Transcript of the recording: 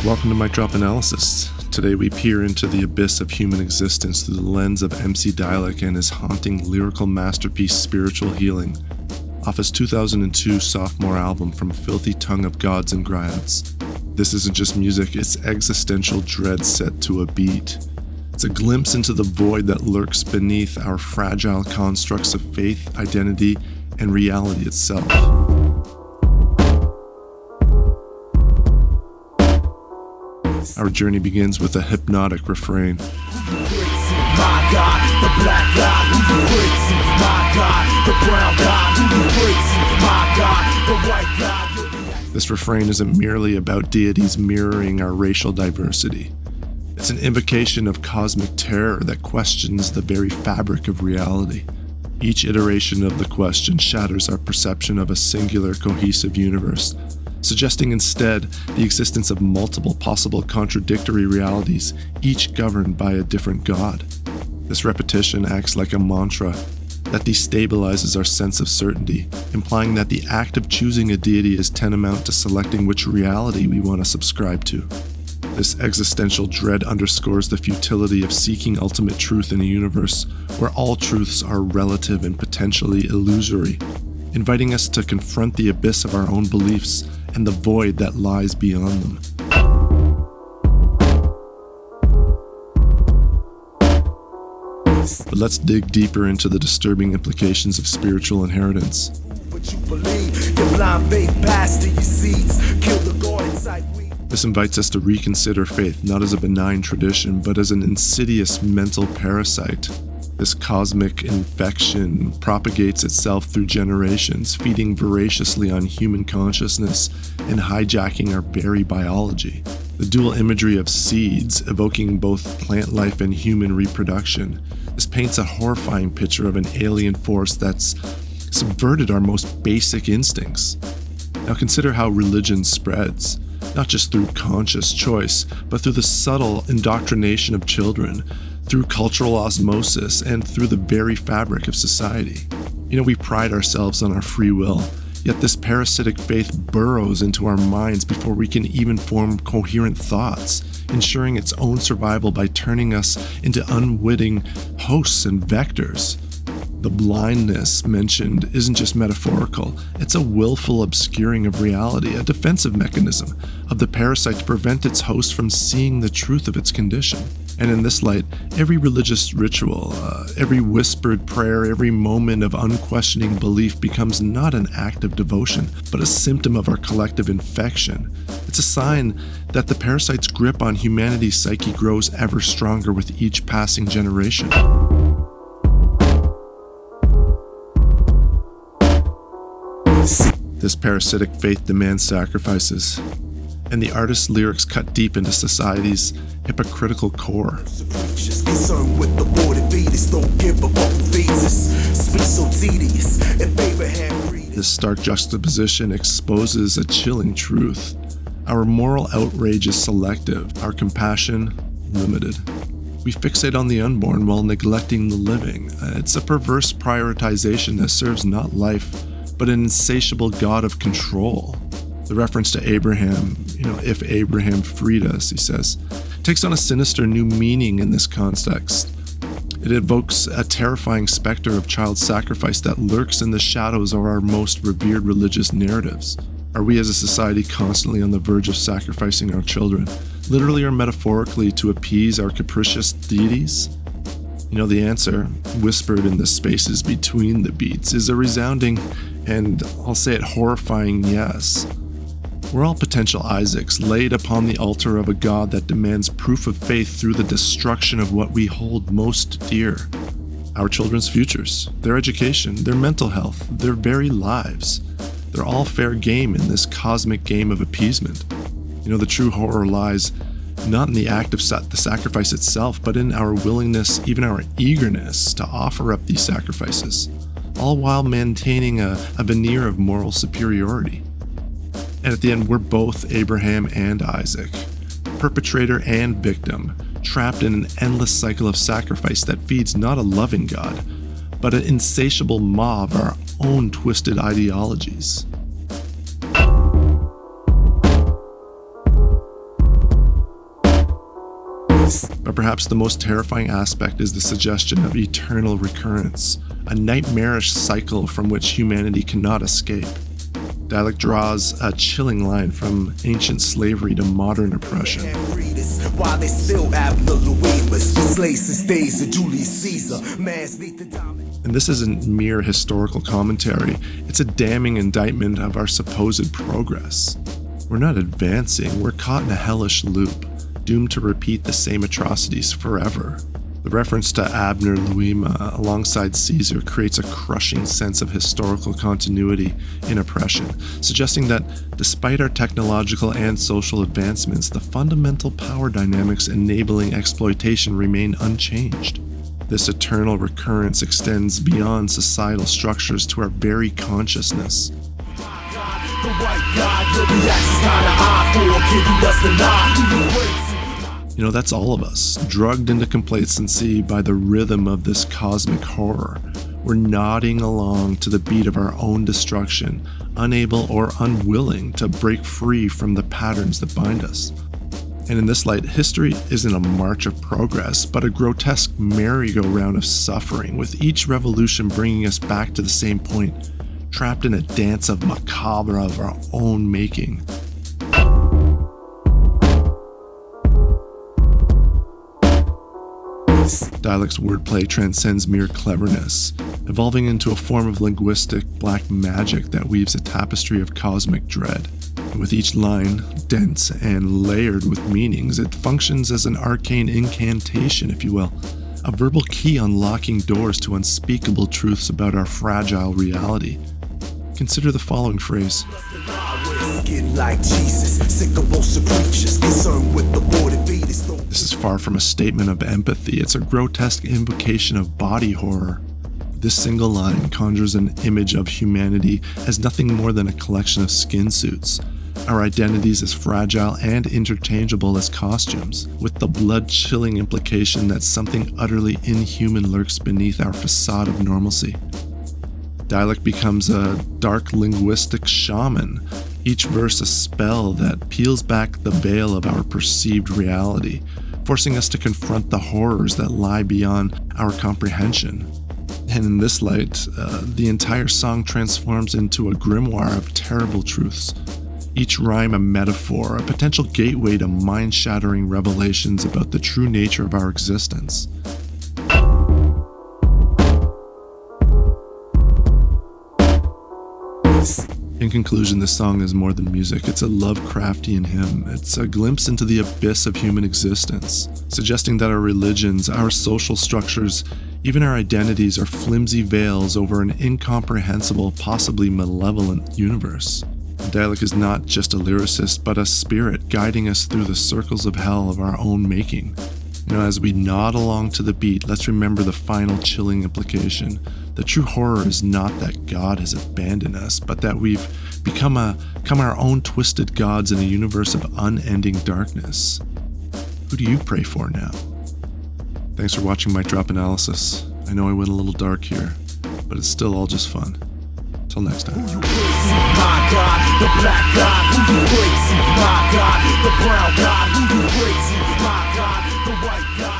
Welcome to MicDrop Analysis. Today we peer into the abyss of human existence through the lens of MC Dalek and his haunting lyrical masterpiece Spiritual Healing, off his 2002 sophomore album From Filthy Tongue of Gods and Griots. This isn't just music, it's existential dread set to a beat. It's a glimpse into the void that lurks beneath our fragile constructs of faith, identity, and reality itself. Our journey begins with a hypnotic refrain. My God, the black God, who you pray to? My God, the brown God, who you pray to? My God, the white God. This refrain isn't merely about deities mirroring our racial diversity. It's an invocation of cosmic terror that questions the very fabric of reality. Each iteration of the question shatters our perception of a singular, cohesive universe, suggesting instead the existence of multiple possible contradictory realities, each governed by a different god. This repetition acts like a mantra that destabilizes our sense of certainty, implying that the act of choosing a deity is tantamount to selecting which reality we want to subscribe to. This existential dread underscores the futility of seeking ultimate truth in a universe where all truths are relative and potentially illusory, inviting us to confront the abyss of our own beliefs and the void that lies beyond them. But let's dig deeper into the disturbing implications of spiritual inheritance. This invites us to reconsider faith not as a benign tradition, but as an insidious mental parasite. This cosmic infection propagates itself through generations, feeding voraciously on human consciousness and hijacking our very biology. The dual imagery of seeds, evoking both plant life and human reproduction, this paints a horrifying picture of an alien force that's subverted our most basic instincts. Now consider how religion spreads, not just through conscious choice, but through the subtle indoctrination of children, through cultural osmosis, and through the very fabric of society. We pride ourselves on our free will, yet this parasitic faith burrows into our minds before we can even form coherent thoughts, ensuring its own survival by turning us into unwitting hosts and vectors. The blindness mentioned isn't just metaphorical, it's a willful obscuring of reality, a defensive mechanism of the parasite to prevent its host from seeing the truth of its condition. And in this light, every religious ritual, every whispered prayer, every moment of unquestioning belief becomes not an act of devotion, but a symptom of our collective infection. It's a sign that the parasite's grip on humanity's psyche grows ever stronger with each passing generation. This parasitic faith demands sacrifices, and the artist's lyrics cut deep into society's hypocritical core. This stark juxtaposition exposes a chilling truth. Our moral outrage is selective, our compassion limited. We fixate on the unborn while neglecting the living. It's a perverse prioritization that serves not life, but an insatiable god of control. The reference to Abraham, if Abraham freed us, he says, takes on a sinister new meaning in this context. It evokes a terrifying specter of child sacrifice that lurks in the shadows of our most revered religious narratives. Are we as a society constantly on the verge of sacrificing our children, literally or metaphorically, to appease our capricious deities? The answer, whispered in the spaces between the beats, is a resounding, and I'll say it, horrifying yes. We're all potential Isaacs laid upon the altar of a God that demands proof of faith through the destruction of what we hold most dear. Our children's futures, their education, their mental health, their very lives. They're all fair game in this cosmic game of appeasement. The true horror lies not in the act of the sacrifice itself, but in our willingness, even our eagerness, to offer up these sacrifices, all while maintaining a veneer of moral superiority. And at the end, we're both Abraham and Isaac, perpetrator and victim, trapped in an endless cycle of sacrifice that feeds not a loving God, but an insatiable maw of our own twisted ideologies. But perhaps the most terrifying aspect is the suggestion of eternal recurrence, a nightmarish cycle from which humanity cannot escape. Dalek draws a chilling line from ancient slavery to modern oppression. While they still have the Louis, slaves since days of Julius Caesar. And this isn't mere historical commentary, it's a damning indictment of our supposed progress. We're not advancing, we're caught in a hellish loop, doomed to repeat the same atrocities forever. The reference to Abner Louima alongside Caesar creates a crushing sense of historical continuity in oppression, suggesting that despite our technological and social advancements, the fundamental power dynamics enabling exploitation remain unchanged. This eternal recurrence extends beyond societal structures to our very consciousness. The white God, your reaction's kinda odd for giving us the nod. You know, that's all of us, drugged into complacency by the rhythm of this cosmic horror. We're nodding along to the beat of our own destruction, unable or unwilling to break free from the patterns that bind us. And in this light, history isn't a march of progress, but a grotesque merry-go-round of suffering, with each revolution bringing us back to the same point, trapped in a dance of macabre of our own making. Dalek's wordplay transcends mere cleverness, evolving into a form of linguistic black magic that weaves a tapestry of cosmic dread. And with each line, dense and layered with meanings, it functions as an arcane incantation, if you will, a verbal key unlocking doors to unspeakable truths about our fragile reality. Consider the following phrase. This is far from a statement of empathy, it's a grotesque invocation of body horror. This single line conjures an image of humanity as nothing more than a collection of skin suits, our identities as fragile and interchangeable as costumes, with the blood-chilling implication that something utterly inhuman lurks beneath our facade of normalcy. Dalek becomes a dark linguistic shaman, each verse a spell that peels back the veil of our perceived reality, forcing us to confront the horrors that lie beyond our comprehension. And in this light, the entire song transforms into a grimoire of terrible truths, each rhyme a metaphor, a potential gateway to mind-shattering revelations about the true nature of our existence. In conclusion, this song is more than music. It's a Lovecraftian hymn. It's a glimpse into the abyss of human existence, suggesting that our religions, our social structures, even our identities are flimsy veils over an incomprehensible, possibly malevolent universe. Dalek is not just a lyricist, but a spirit guiding us through the circles of hell of our own making. You know, as we nod along to the beat, let's remember the final chilling implication. The true horror is not that God has abandoned us, but that we've become our own twisted gods in a universe of unending darkness. Who do you pray for now? Thanks for watching MicDrop Analysis. I know I went a little dark here, but it's still all just fun. Till next time. My God, the black God, who you crazy? My God, the brown God, who you crazy? My God, the white God.